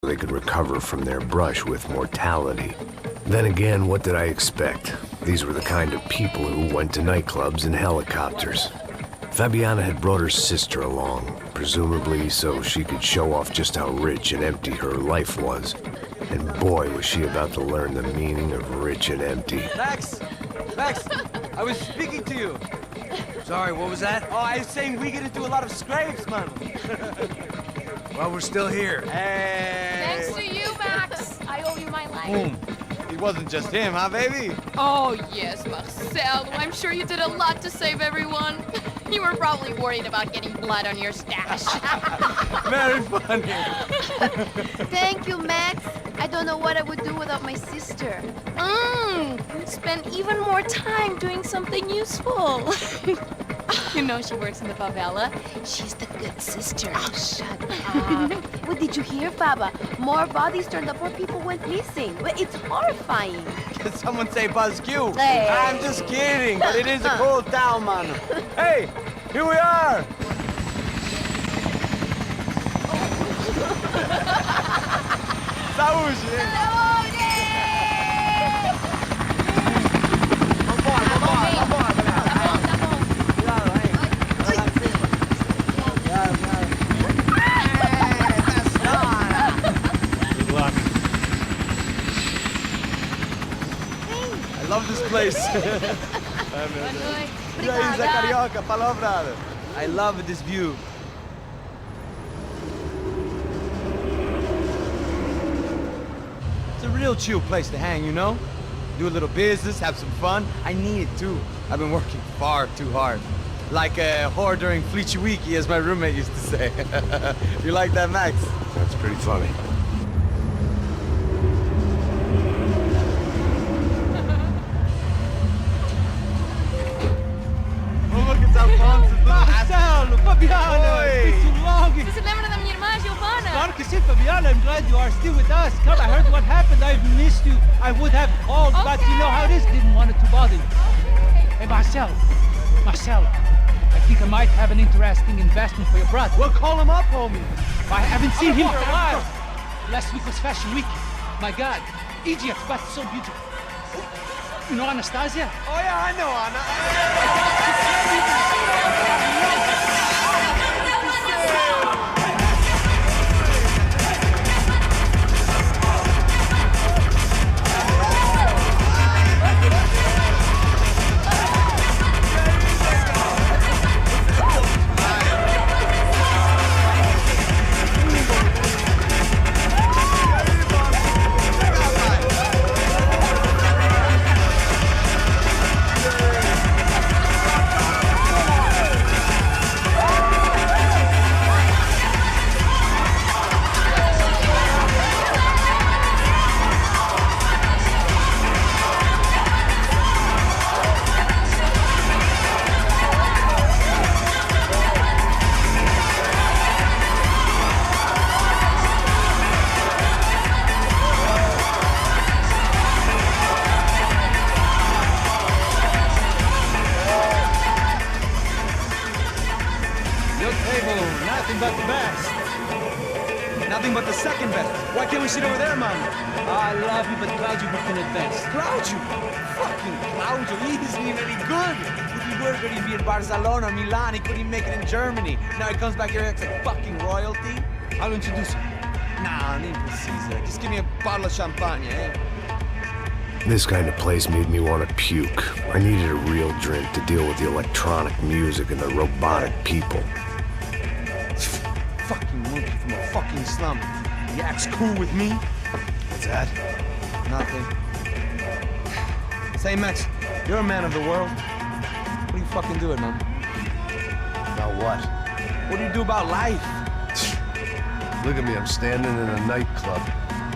they could recover from their brush with mortality. Then again, what did I expect? These were the kind of people who went to nightclubs in helicopters. Fabiana had brought her sister along, presumably so she could show off just how rich and empty her life was. And boy, was she about to learn the meaning of rich and empty. Max! Max! I was speaking to you. Sorry, what was that? Oh, I was saying we get into a lot of scrapes, man. Well, we're still here. Hey! Thanks to you, Max. I owe you my life. Boom. It wasn't just him, huh, baby? Oh, yes, Marcel. I'm sure you did a lot to save everyone. You were probably worried about getting blood on your stash. Very funny. Thank you, Max. I don't know what I would do without my sister. Spend even more time doing something useful. You know she works in the favela. She's the good sister. Oh, shut up. What did you hear, Baba? More bodies turned up where people went missing. It's horrifying. Did someone say Buzz Q? Hey. I'm just kidding, but it is a cool town, man. Hey, here we are. Saúde! I love this place. Carioca, palavra. I love this view. It's a real chill place to hang, you know? Do a little business, have some fun. I need it too. I've been working far too hard. Like a whore during Fleechy Weeky, as my roommate used to say. You like that, Max? That's pretty funny. Marcelo, Fabiana, it's been too long. Você se lembra da minha irmã, Giovanna? Claro que sim, Fabiana. I'm glad you are still with us. Come, I heard what happened. I've missed you. I would have called, but you know how it is. Didn't want it to bother you. Hey, Marcelo, I think I might have an interesting investment for your brother. Well, call him up, homie. I haven't seen him for a while. Last week was Fashion Week. My God, Egypt, but so beautiful. You know Anastasia? Oh yeah, I know Anna. Nothing but the best. Nothing but the second best. Why can't we sit over there, man? I love you, but Claudio booked in advance. Claudio? Fucking Claudio, he isn't even any good. If he were going to be in Barcelona, Milan, he couldn't make it in Germany. Now he comes back here and acts like fucking royalty. I'll introduce you. Nah, nem precisa. Just give me a bottle of champagne, eh? This kind of place made me want to puke. I needed a real drink to deal with the electronic music and the robotic people. Fucking monkey from a fucking slum. He acts cool with me. What's that? Nothing. Say, Max, you're a man of the world. What do you fucking do it, man? About what? What do you do about life? Look at me, I'm standing in a nightclub,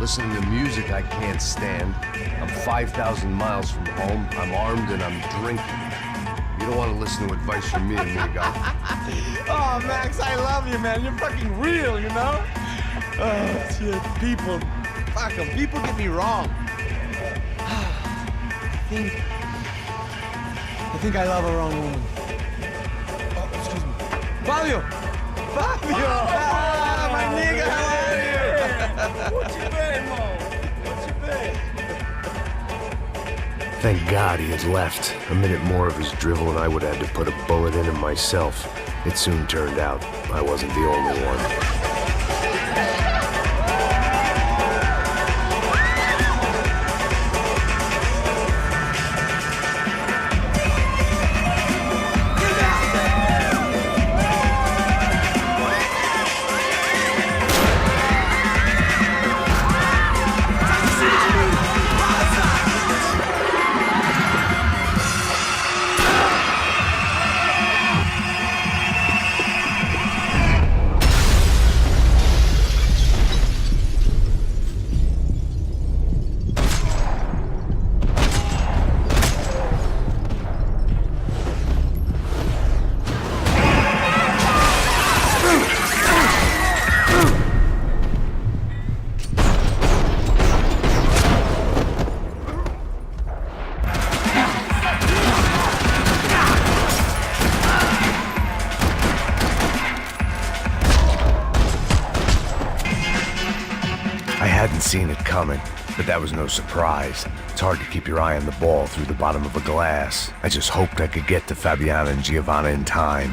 listening to music I can't stand. I'm 5,000 miles from home, I'm armed, and I'm drinking. You don't want to listen to advice from me, amigo. Oh, Max, I love you, man. You're fucking real, you know? Oh, shit. People. Fuck 'em. People get me wrong. I think I love a wrong woman. Oh, excuse me. Fabio! Fabio! Ah, my nigga, how are you? Thank God he had left. A minute more of his drivel and I would have had to put a bullet in him myself. It soon turned out I wasn't the only one. I hadn't seen it coming, but that was no surprise. It's hard to keep your eye on the ball through the bottom of a glass. I just hoped I could get to Fabiana and Giovanna in time.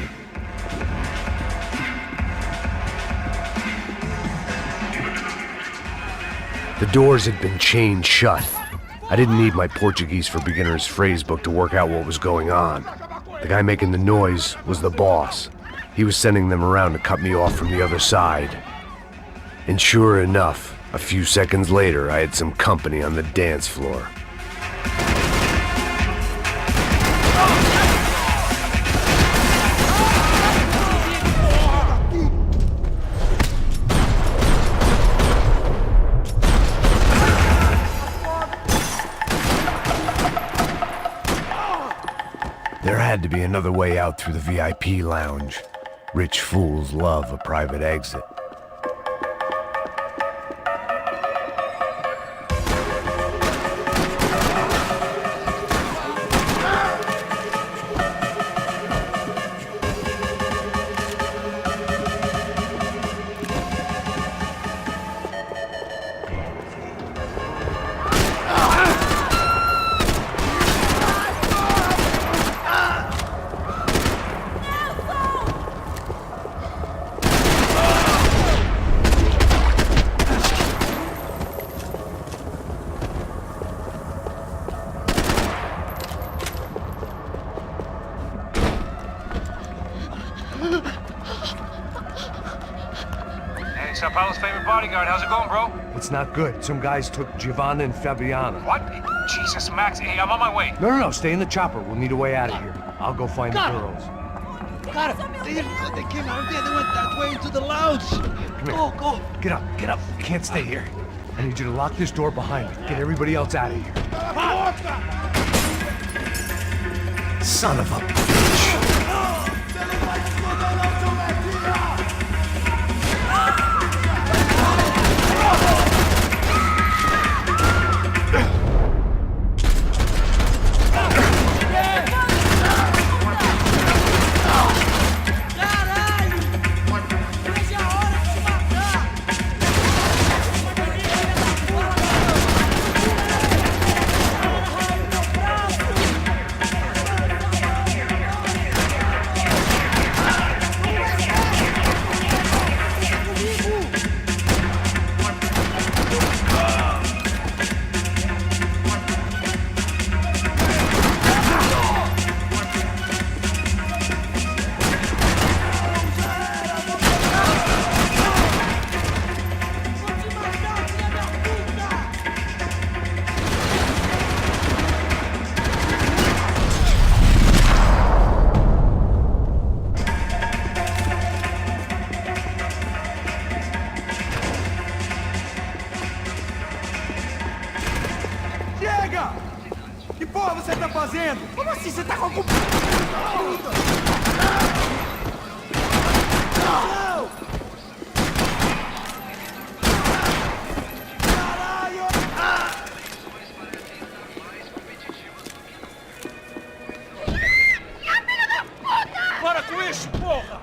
The doors had been chained shut. I didn't need my Portuguese for Beginners phrase book to work out what was going on. The guy making the noise was the boss. He was sending them around to cut me off from the other side. And sure enough, a few seconds later, I had some company on the dance floor. There had to be another way out through the VIP lounge. Rich fools love a private exit. Hey, Sao Paulo's favorite bodyguard. How's it going, bro? It's not good. Some guys took Giovanna and Fabiana. What? Jesus, Max. Hey, I'm on my way. No, stay in the chopper. We'll need a way out of here. I'll go find the girls. Got it. They came out there. They went that way into the lounge. Come here. Go. Get up. You can't stay here. I need you to lock this door behind me. Get everybody else out of here. Son of a bitch. Que porra você tá fazendo? Como assim? Você tá com algum... Para com isso, porra!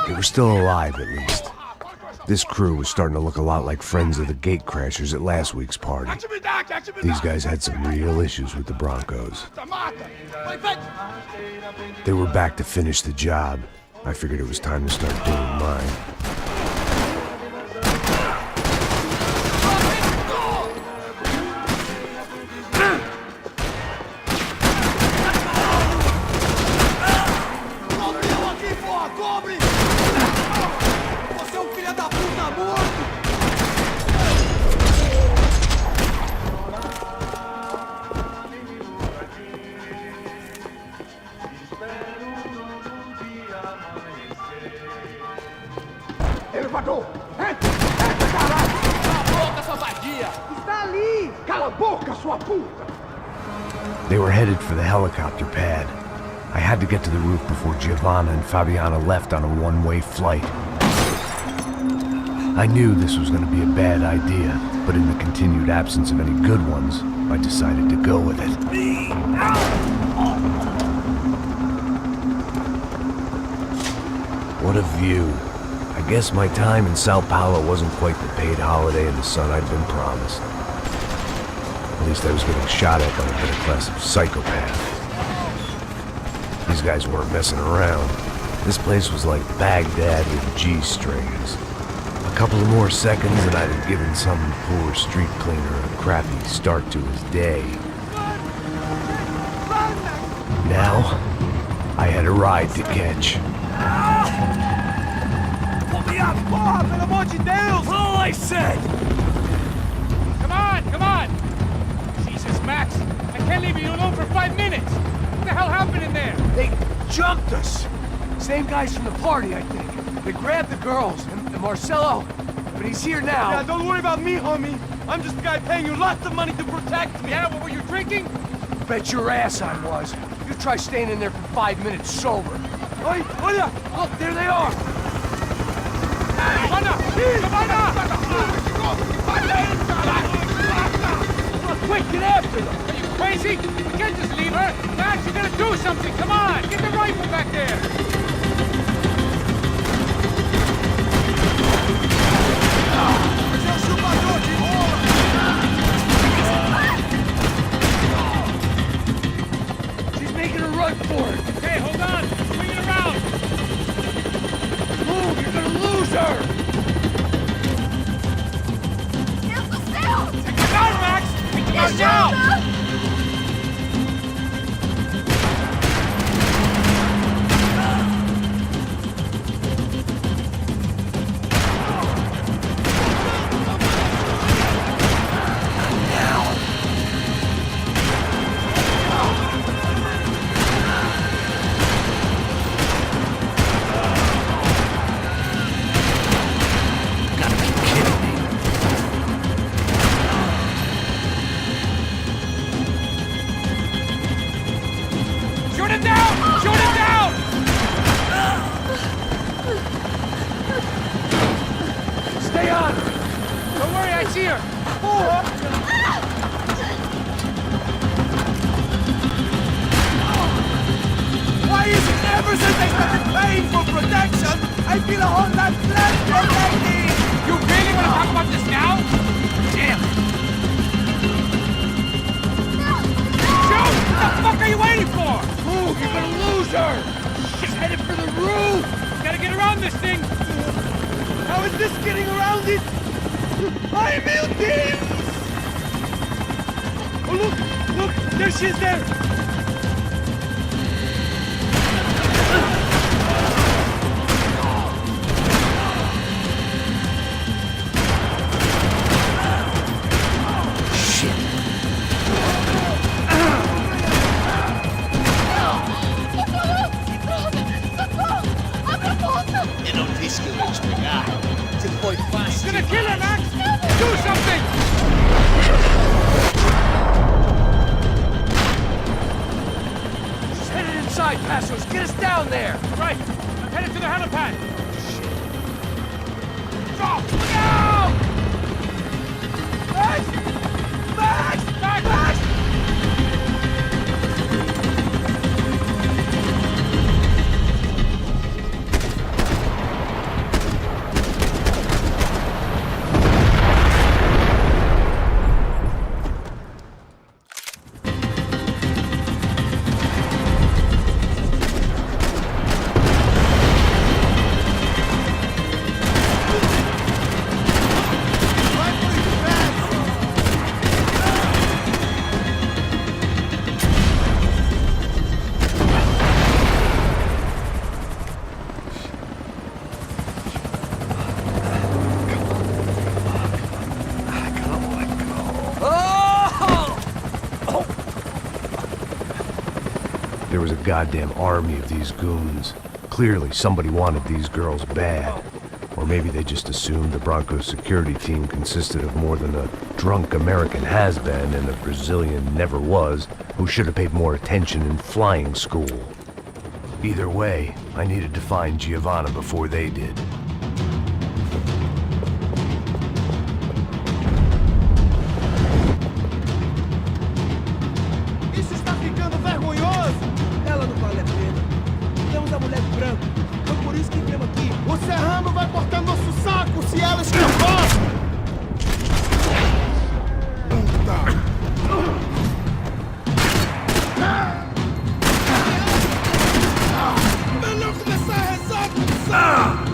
They were still alive, at least. This crew was starting to look a lot like friends of the gate crashers at last week's party. These guys had some real issues with the Broncos. They were back to finish the job. I figured it was time to start doing mine. Elevador! Entra! Entra, caralho! Cala a boca, sua vadia! Está ali! Cala a boca, sua puta! They were headed for the helicopter pad. I had to get to the roof before Giovanna and Fabiana left on a one-way flight. I knew this was going to be a bad idea, but in the continued absence of any good ones, I decided to go with it. What a view. I guess my time in Sao Paulo wasn't quite the paid holiday in the sun I'd been promised. At least I was getting shot at by a better class of psychopaths. These guys weren't messing around. This place was like Baghdad with G-strings. A couple of more seconds and I'd have given some poor street cleaner a crappy start to his day. Now, I had a ride to catch. All I said! Come on! Jesus, Max, I can't leave you alone for 5 minutes! What the hell happened in there? They jumped us! Same guys from the party, I think. They grabbed the girls, and Marcelo, but he's here now. Yeah, don't worry about me, homie. I'm just the guy paying you lots of money to protect me. Yeah, what were you drinking? Bet your ass I was. You try staying in there for 5 minutes sober. Oi, Olia! Look, there they are! Quick, get after them! Are you crazy? We can't just leave her! Max, you gotta do something! Come on! Get the rifle back there! She's making a run for it! Hey, hold on! Swing it around! Move, you're gonna lose her! Take him out, Max! Take him out now! Why is it ever since I started paying for protection, I feel a whole lot less protected? You really want to talk about this now? Damn it! Shoot! What the fuck are you waiting for? Move, you're gonna lose her! She's headed for the roof! Gotta get around this thing! How is this getting around it? I'm team! Oh, look! There she is there! It's gonna kill her, Max! Do something! She's headed inside, Passos. Get us down there! Right! I'm headed to the helipad! Drop! Look out! Max! Max! Max! Max! there was a goddamn army of these goons. Clearly, somebody wanted these girls bad. Or maybe they just assumed the Broncos security team consisted of more than a drunk American has-been and a Brazilian never-was who should have paid more attention in flying school. Either way, I needed to find Giovanna before they did. Isso está ficando vergonhoso! Ela não vale a pena. Temos a mulher de branco. Foi por isso que viemos aqui. O Serrano vai cortar nosso saco se ela escapar! Melhor começar a rezar, sabe?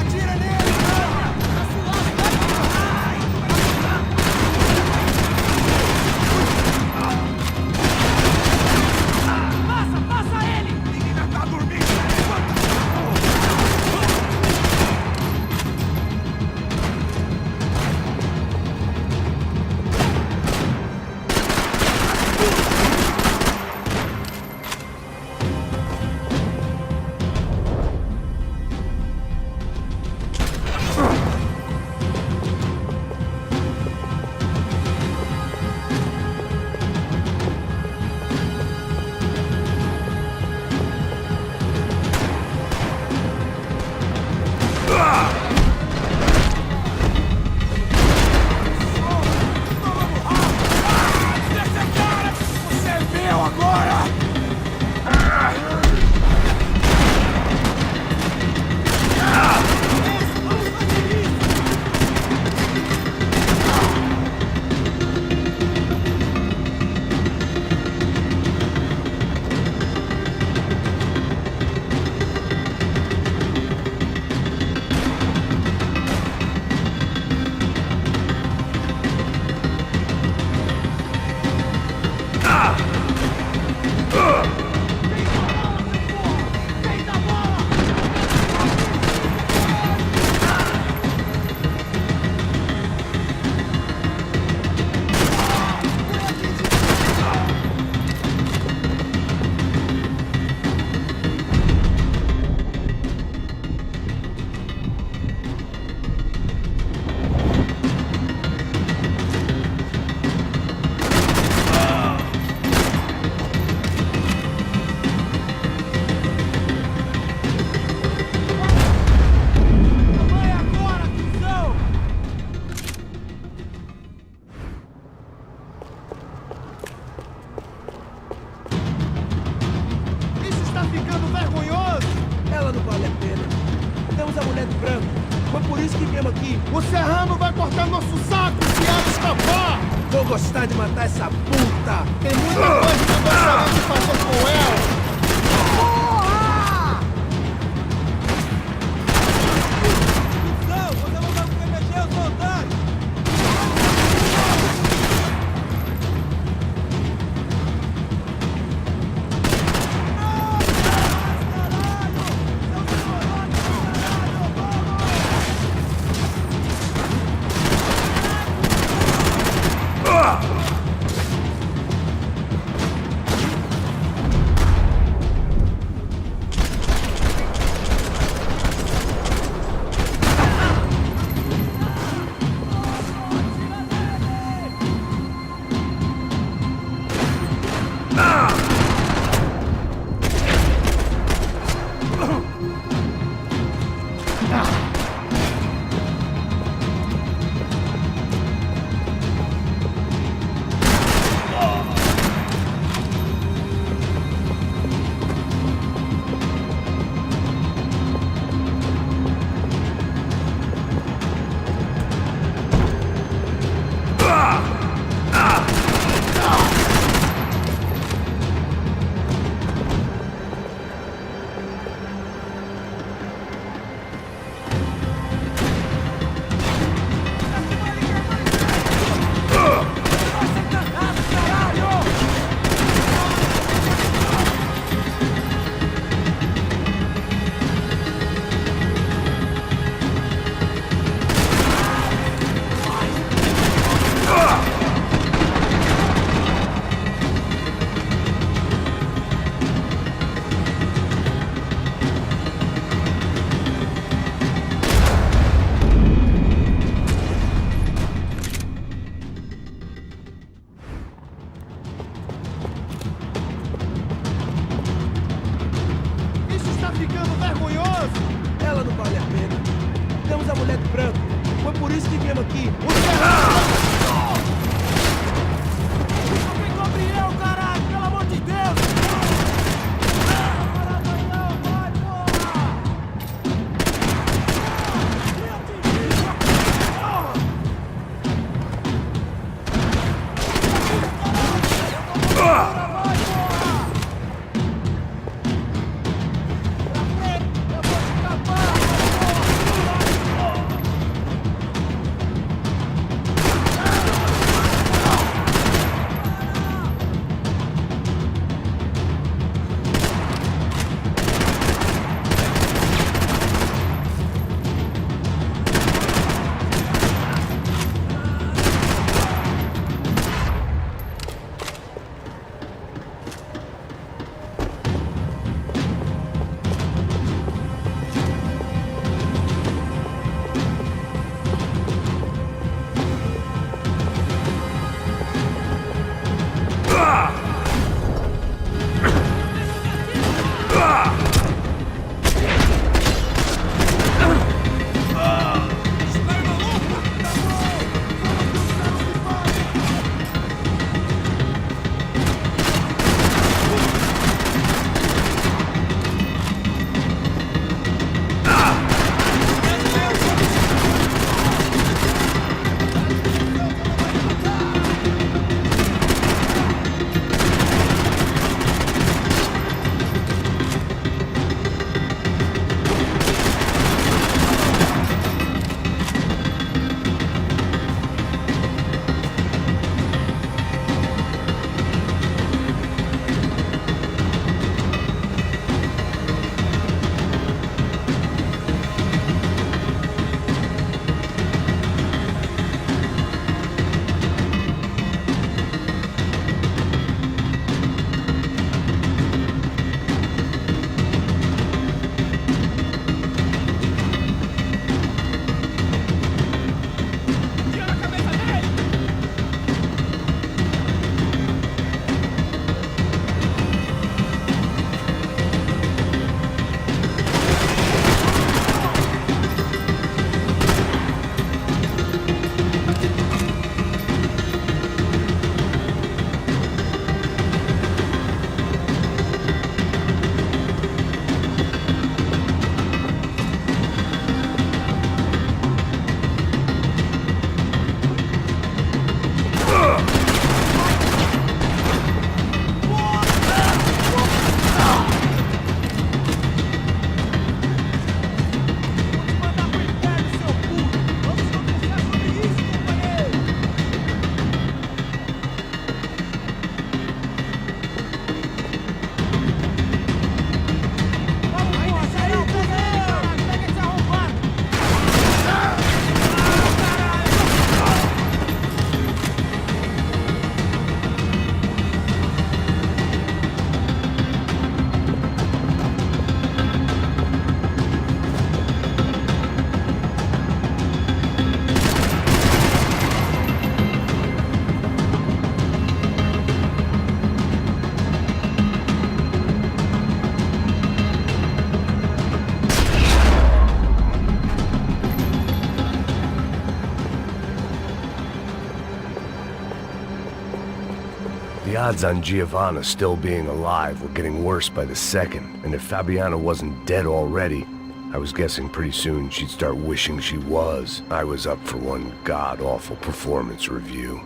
Atira nele! Passa ele! Menina tá dormindo! Você é meu agora! Isso está ficando vergonhoso! Ela não vale a pena. Temos a mulher de branco. Foi por isso que viemos aqui. O Serrano vai cortar nosso saco se ela escapar! Vou gostar de matar essa puta! Tem muita coisa que eu gostaria de fazer com ela! Não, você não vai poder mexer os soldados! ficando vergonhoso. Ela não vale a pena. Temos a mulher de branco. Foi por isso que viemos aqui. Alguém Gabriel, caralho! Pelo amor de Deus! The odds on Giovanna still being alive were getting worse by the second, and if Fabiana wasn't dead already, I was guessing pretty soon she'd start wishing she was. I was up for one god-awful performance review.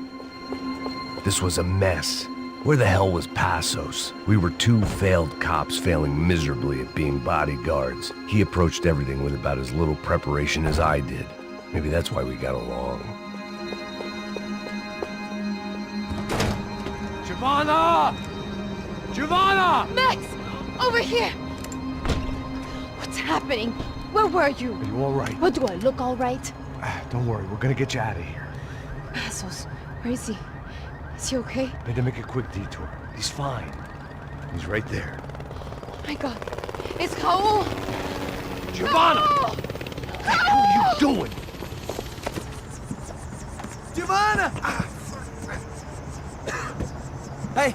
This was a mess. Where the hell was Passos? We were two failed cops failing miserably at being bodyguards. He approached everything with about as little preparation as I did. Maybe that's why we got along. Giovanna! Giovanna! Max! Over here! What's happening? Where were you? Are you all right? What, do I look all right? Don't worry, we're gonna get you out of here. Passos, where is he? Is he okay? Had to make a quick detour. He's fine. He's right there. Oh my god. It's Raul! Giovanna! Raul! What the hell are you doing? Giovanna! Hey!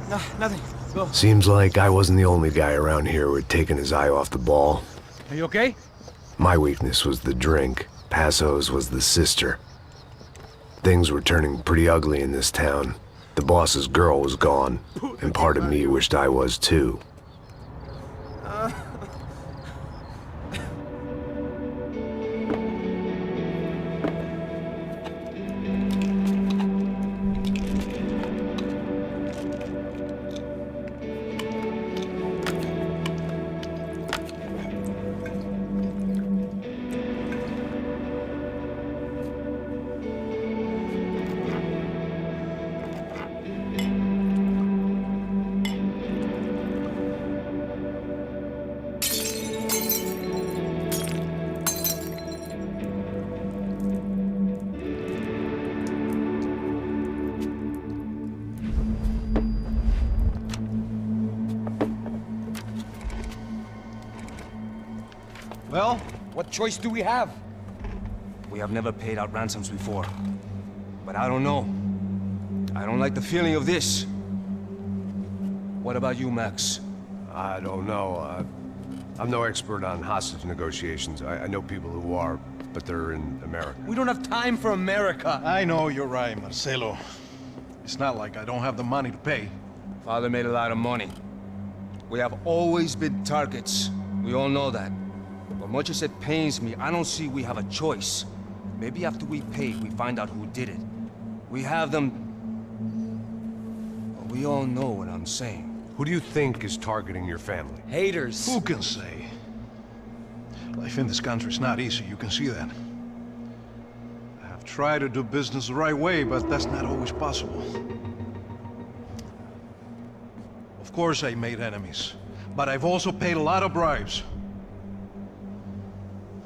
No, nothing. Seems like I wasn't the only guy around here who had taken his eye off the ball. Are you okay? My weakness was the drink. Passo's was the sister. Things were turning pretty ugly in this town. The boss's girl was gone, and part of me wished I was too. Well, what choice do we have? We have never paid out ransoms before. But I don't know. I don't like the feeling of this. What about you, Max? I don't know. I'm no expert on hostage negotiations. I know people who are, but they're in America. We don't have time for America. I know you're right, Marcelo. It's not like I don't have the money to pay. Father made a lot of money. We have always been targets. We all know that. But much as it pains me, I don't see we have a choice. Maybe after we pay, we find out who did it. We have them... We all know what I'm saying. Who do you think is targeting your family? Haters. Who can say? Life in this country is not easy, you can see that. I have tried to do business the right way, but that's not always possible. Of course I made enemies, but I've also paid a lot of bribes.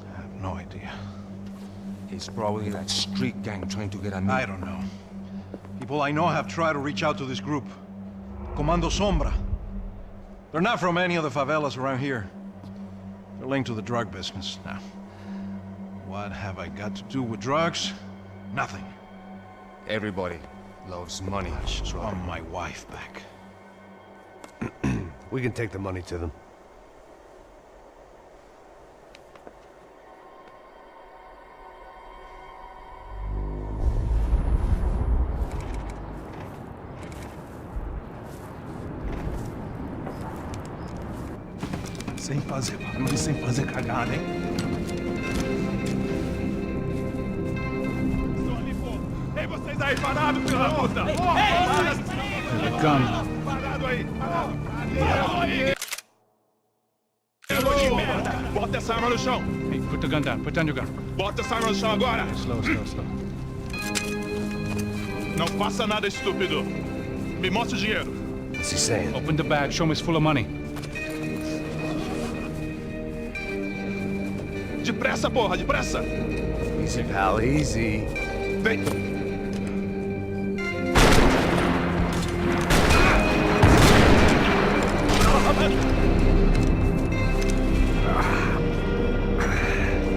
I have no idea. It's probably that street gang trying to get at me. I don't know. People I know have tried to reach out to this group. Comando Sombra. They're not from any of the favelas around here. They're linked to the drug business. Now, what have I got to do with drugs? Nothing. Everybody loves money. I just want my wife back. We can take the money to them. Sem fazer barulho, sem fazer cagada, hein? Ei, vocês aí parados, filho da puta! Parado aí! De merda! Bota essa arma no chão! Hey, put the gun down. Put down your gun. Bota essa arma no chão agora! Slow. Não faça nada, estúpido! Me mostre o dinheiro! What's he saying? Open the bag. Show me it's full of money. Depressa, porra! Depressa! Easy, pal, easy. Vem!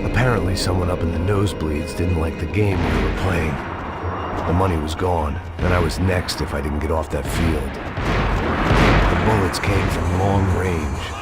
Apparently someone up in the nosebleeds didn't like the game we were playing. The money was gone, and I was next if I didn't get off that field. The bullets came from long range.